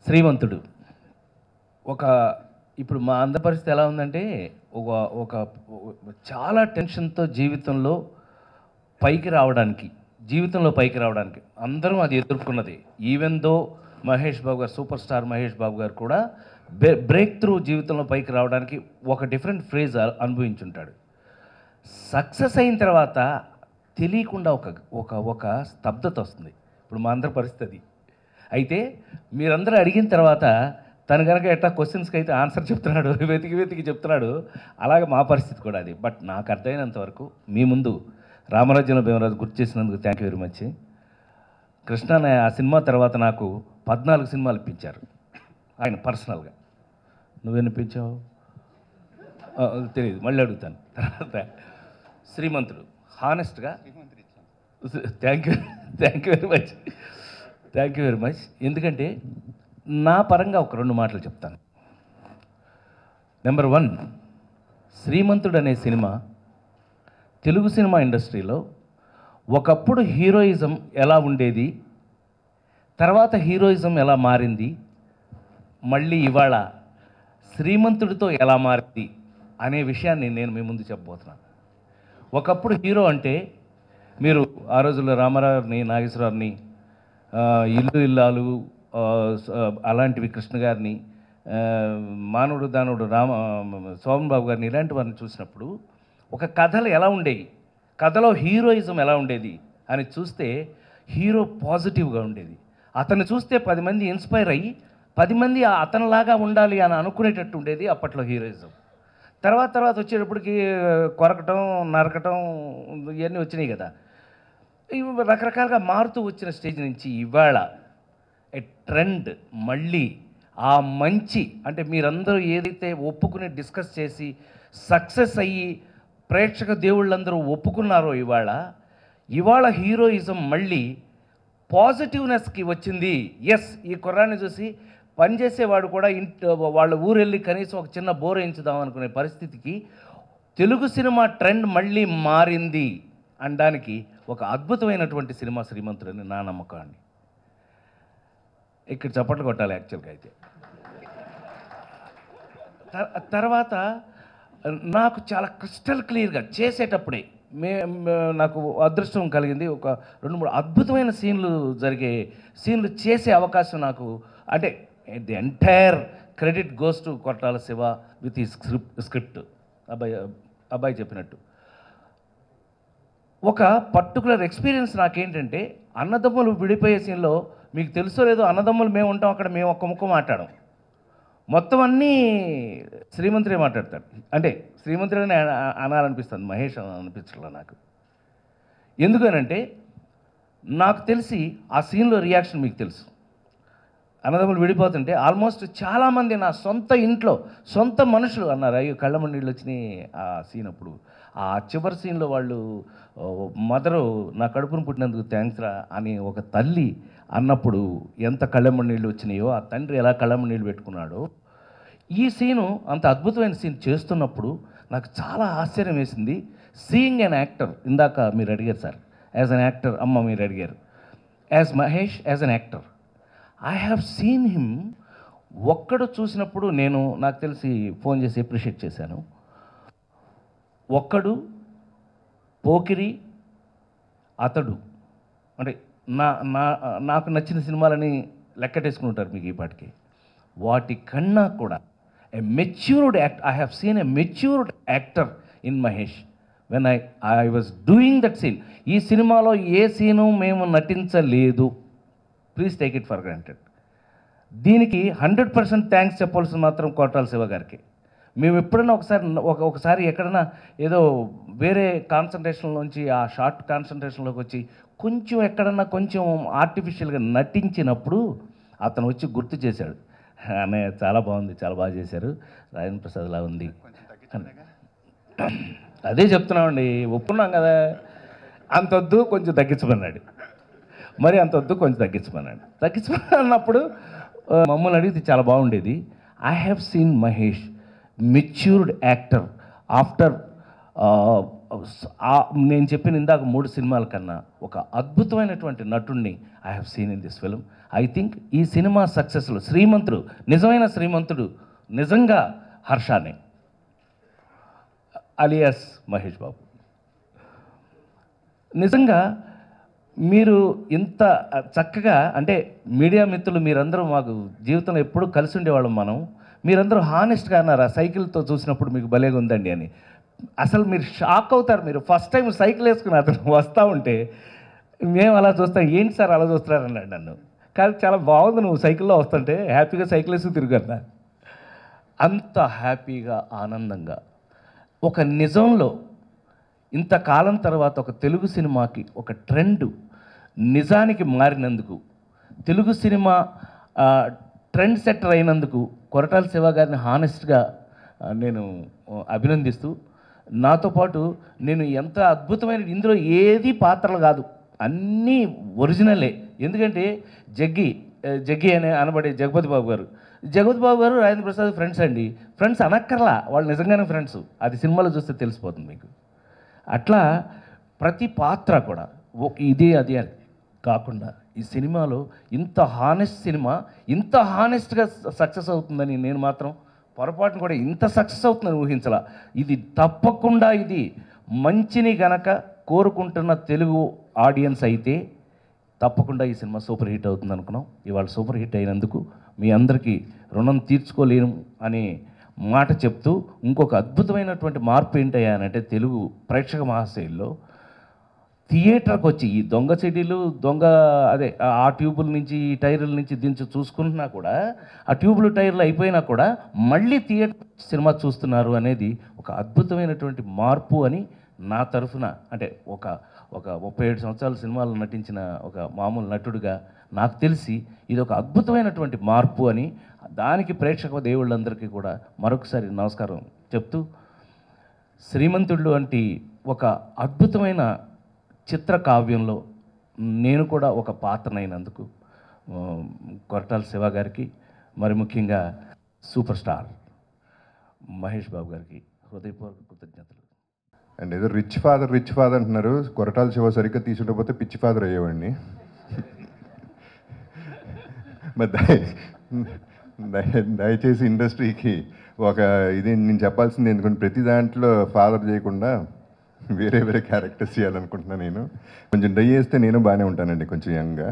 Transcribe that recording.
శ్రీమంతుడు ఒక ఇప్పుడు మా అందరి పరిస్థితి ఎలా ఉందంటే ఒక ఒక చాలా టెన్షన్తో జీవితంలో పైకి రావడానికి అందరం అది ఎదుర్కొన్నది. ఈవెన్ దో మహేష్ బాబు గారు, సూపర్ స్టార్ మహేష్ బాబు గారు కూడా బ్రేక్ త్రూ జీవితంలో పైకి రావడానికి ఒక డిఫరెంట్ ఫేజ్ అనుభవించుంటాడు. సక్సెస్ అయిన తర్వాత తెలియకుండా ఒక ఒక ఒక స్తబ్దత వస్తుంది. ఇప్పుడు మా అందరి పరిస్థితి. అయితే మీరందరూ అడిగిన తర్వాత తను కనుక ఎట్లా క్వశ్చన్స్కి అయితే ఆన్సర్ చెప్తున్నాడు, వెతికి చెప్తున్నాడు, అలాగే మా పరిస్థితి కూడా అది. బట్ నాకు అర్థమైనంత వరకు మీ ముందు రామరాజ్యంలో భీమరాజు గుర్తు చేసినందుకు thank you very much. Krishna ఆ సినిమా తర్వాత నాకు 14 సినిమాలు ఇప్పించారు ఆయన పర్సనల్గా. నువ్వెనిపించావు తెలియదు, మళ్ళీ అడుగుతాను. తర్వాత శ్రీమంతుడు హానెస్ట్గా థ్యాంక్ యూ వెరీ మచ్. ఎందుకంటే నా పరంగా ఒక 2 మాటలు చెప్తాను. నెంబర్ 1, శ్రీమంతుడు అనే సినిమా తెలుగు సినిమా ఇండస్ట్రీలో ఒకప్పుడు హీరోయిజం ఎలా ఉండేది, తర్వాత హీరోయిజం ఎలా మారింది, మళ్ళీ ఇవాళ శ్రీమంతుడితో ఎలా మారింది అనే విషయాన్ని నేను మీ ముందు చెప్పబోతున్నాను. ఒకప్పుడు హీరో అంటే మీరు ఆ రోజుల్లో రామారావుని, నాగేశ్వరరావుని, ఇల్లు ఇల్లాలు అలాంటివి, కృష్ణ గారిని, మానవుడు దానవుడు సోమన్ బాబు గారిని, ఇలాంటి వారిని చూసినప్పుడు ఒక కథలు ఎలా ఉండేవి, కథలో హీరోయిజం ఎలా ఉండేది అని చూస్తే హీరో పాజిటివ్గా ఉండేది. అతన్ని చూస్తే 10 మంది ఇన్స్పైర్ అయ్యి 10 మంది అతనిలాగా ఉండాలి అని అనుకునేటట్టు ఉండేది అప్పట్లో హీరోయిజం. తర్వాత వచ్చేటప్పటికి కొరకటం, నరకటం ఇవన్నీ వచ్చినాయి కదా. ఇవి రకరకాలుగా మారుతూ వచ్చిన స్టేజ్ నుంచి ఇవాళ ట్రెండ్ మళ్ళీ ఆ మంచి, అంటే మీరందరూ ఏదైతే ఒప్పుకుని డిస్కస్ చేసి సక్సెస్ అయ్యి ప్రేక్షక దేవుళ్ళందరూ ఒప్పుకున్నారో ఇవాళ హీరోయిజం మళ్ళీ పాజిటివ్నెస్కి వచ్చింది. ఎస్, ఈ కుర్రాన్ని చూసి పనిచేసేవాడు కూడా వాళ్ళ ఊరు వెళ్ళి కనీసం ఒక చిన్న బోర్ వేయించుదాం అనుకునే పరిస్థితికి తెలుగు సినిమా ట్రెండ్ మళ్ళీ మారింది అనడానికి ఒక అద్భుతమైనటువంటి సినిమా శ్రీమంతుడు అని నా నమ్మకాన్ని. ఇక్కడ చప్పట్లు కొట్టాలి యాక్చువల్గా. అయితే తర్వాత నాకు చాలా క్రిస్టల్ క్లియర్గా చేసేటప్పుడే నాకు అదృష్టం కలిగింది. ఒక 2-3 అద్భుతమైన సీన్లు చేసే అవకాశం నాకు, అంటే the entire credit goes to Koratala Siva with ఈ స్క్రిప్ట్. అబ్బాయి చెప్పినట్టు ఒక పర్టికులర్ ఎక్స్పీరియన్స్ నాకేంటంటే, అన్నదమ్ములు విడిపోయే సీన్లో మీకు తెలుసో లేదో, అన్నదమ్ములు మేము ఉంటాం అక్కడ, మేము ఒక్క ముక్క మాట్లాడడం, మొత్తం అన్నీ శ్రీమంతుడే మాట్లాడతాడు. అంటే శ్రీమంతుడని అనాలనిపిస్తుంది, మహేష్ అనిపించట్లా నాకు. ఎందుకనంటే నాకు తెలిసి ఆ సీన్లో రియాక్షన్ మీకు తెలుసు. అన్నదమ్ములు విడిపోతుంటే ఆల్మోస్ట్ చాలామంది నా సొంత ఇంట్లో సొంత మనుషులు అన్నారు, అయ్యో కళ్ళమ్మ నీళ్ళు వచ్చినాయి ఆ సీన్ అప్పుడు. ఆ చివరి సీన్లో వాళ్ళు మదరు నా కడుపును పుట్టినందుకు థ్యాంక్స్ రా అని ఒక తల్లి అన్నప్పుడు ఎంత కళ్ళమ్మ నీళ్ళు వచ్చినాయో, ఆ తండ్రి ఎలా కళ్ళమ్మ నీళ్ళు పెట్టుకున్నాడో, ఈ సీను అంత అద్భుతమైన సీన్ చేస్తున్నప్పుడు నాకు చాలా ఆశ్చర్యం వేసింది. సీయింగ్ అన్ యాక్టర్, ఇందాక మీరు అడిగారు సార్, యాజ్ అన్ యాక్టర్, అమ్మ మీరు అడిగారు, as Mahesh as an actor I have seen him. ఒక్కడు చూసినప్పుడు నాకు తెలిసి ఫోన్ చేసి అప్రిషియేట్ చేశాను. ఒక్కడు, పోకిరి, అతడు, అంటే నాకు నచ్చిన సినిమాలని లెక్కటేసుకుని ఉంటారు మీకు ఈ పాటికి. వాటి కన్నా కూడా a matured act, I have seen a matured actor in Mahesh when I was doing that scene. ఈ సినిమాలో ఏ సీను మేము నటించలేదు, please take it for granted. దీనికి 100% థ్యాంక్స్ చెప్పాల్సింది మాత్రం కోటాల శివ గారికి. మేము ఎప్పుడైనా ఒకసారి ఎక్కడైనా ఏదో వేరే కాన్సన్ట్రేషన్లోంచి ఆ షార్ట్ కాన్సన్ట్రేషన్లోకి వచ్చి కొంచెం ఎక్కడన్నా కొంచెం ఆర్టిఫిషియల్గా నటించినప్పుడు అతను వచ్చి గుర్తు చేశాడు, అన్నయ్య చాలా బాగుంది, చాలా బాగా చేశారు, రాజేంద్ర ప్రసాద్లా ఉంది. అదే చెప్తున్నామండి, ఒప్పుకున్నాం కదా, అంతొద్దు కొంచెం తగ్గించమన్నాడు, మరి అంతొద్దు కొంచెం తగ్గించమన్నప్పుడు మమ్మల్ని అడిగితే చాలా బాగుండేది. I have seen Mahesh matured actor after నేను చెప్పిన ఇందాక 3 సినిమాల కన్నా ఒక అద్భుతమైనటువంటి నటుడిని I have seen in this film. I think ఈ సినిమా సక్సెస్లో శ్రీమంతుడు, నిజమైన శ్రీమంతుడు నిజంగా హర్షానే అలియాస్ మహేష్ బాబు. నిజంగా మీరు ఇంత చక్కగా, అంటే మీడియా మిత్రులు మీరందరూ మాకు జీవితంలో ఎప్పుడూ కలిసి ఉండేవాళ్ళం మనం. మీరందరూ హానెస్ట్గా అన్నారు ఆ సైకిల్తో చూసినప్పుడు మీకు భలేగా ఉందండి అని. అసలు మీరు షాక్ అవుతారు. మీరు ఫస్ట్ టైం సైకిల్ వేసుకుని అతను వస్తూ ఉంటే మేము అలా చూస్తాం, ఏంటి సార్ అలా చూస్తున్నారన్నాడు నన్ను. కానీ చాలా బాగుంది నువ్వు సైకిల్లో వస్తుంటే, హ్యాపీగా సైకిల్ వేసుకు తిరుగన్నా. అంత హ్యాపీగా ఆనందంగా ఒక నిజంలో ఇంతకాలం తర్వాత ఒక తెలుగు సినిమాకి ఒక ట్రెండ్ నిజానికి మారినందుకు, తెలుగు సినిమా ట్రెండ్ సెట్టర్ అయినందుకు కొరటాల శివ గారిని హానెస్ట్గా నేను అభినందిస్తూ, నాతో పాటు నేను ఎంత అద్భుతమైన, ఇందులో ఏది పాత్రలు కాదు, అన్నీ ఒరిజినలే. ఎందుకంటే జగ్గి అనే అనబడే జగపతి బాబు గారు రాజేంద్ర ప్రసాద్ ఫ్రెండ్స్ అండి. ఫ్రెండ్స్ అనక్కర్లా, వాళ్ళు నిజంగానే ఫ్రెండ్స్. అది సినిమాలో చూస్తే తెలిసిపోతుంది మీకు. అట్లా ప్రతి పాత్ర కూడా ఇది అది అని కాకుండా ఈ సినిమాలో ఇంత హానెస్ట్ సినిమా ఇంత హానెస్ట్గా సక్సెస్ అవుతుందని నేను మాత్రం పొరపాటును కూడా ఇంత సక్సెస్ అవుతుందని ఊహించలా. ఇది తప్పకుండా ఇది మంచిని గనక కోరుకుంటున్న తెలుగు ఆడియన్స్ అయితే తప్పకుండా ఈ సినిమా సూపర్ హిట్ అవుతుంది అనుకున్నాం. ఇవాళ సూపర్ హిట్ అయినందుకు మీ అందరికీ రుణం తీర్చుకోలేను అనే మాట చెప్తూ, ఇంకొక అద్భుతమైనటువంటి మార్పు ఏంటయ్యానంటే తెలుగు ప్రేక్షక మహాశైల్లో థియేటర్కి వచ్చి ఈ దొంగ చెడీలు ఆ ట్యూబుల నుంచి ఈ టైర్ల నుంచి దించి చూసుకుంటున్నా కూడా, ఆ ట్యూబులు టైర్లు అయిపోయినా కూడా మళ్ళీ థియేటర్ సినిమా చూస్తున్నారు అనేది ఒక అద్భుతమైనటువంటి మార్పు అని నా తరఫున, అంటే ఒక 37 సంవత్సరాల సినిమాలు నటించిన ఒక మామూలు నటుడిగా నాకు తెలిసి ఇది ఒక అద్భుతమైనటువంటి మార్పు అని, దానికి ప్రేక్షక దేవుళ్ళందరికీ కూడా మరొకసారి నమస్కారం చెప్తూ, శ్రీమంతుడు వంటి ఒక అద్భుతమైన చిత్ర కావ్యంలో నేను కూడా ఒక పాత్రనైనందుకు కొరటాల శివ గారికి, మరి ముఖ్యంగా సూపర్ స్టార్ మహేష్ బాబు గారికి హృదయపూర్వక కృతజ్ఞతలు. అండ్ ఏదో రిచ్ ఫాదర్ అంటున్నారు. కొరటాల శివ సరిగ్గా తీసుకుంటపోతే పిచ్చి ఫాదర్ అయ్యేవాడిని. మరి దయచేసి ఇండస్ట్రీకి ఒక ఇది నేను చెప్పాల్సింది, ఎందుకంటే ప్రతి దాంట్లో ఫాదర్ చేయకుండా వేరే క్యారెక్టర్స్ చేయాలనుకుంటున్నాను. నేను కొంచెం డై చేస్తే నేను బాగానే ఉంటానండి, కొంచెం యంగ్గా.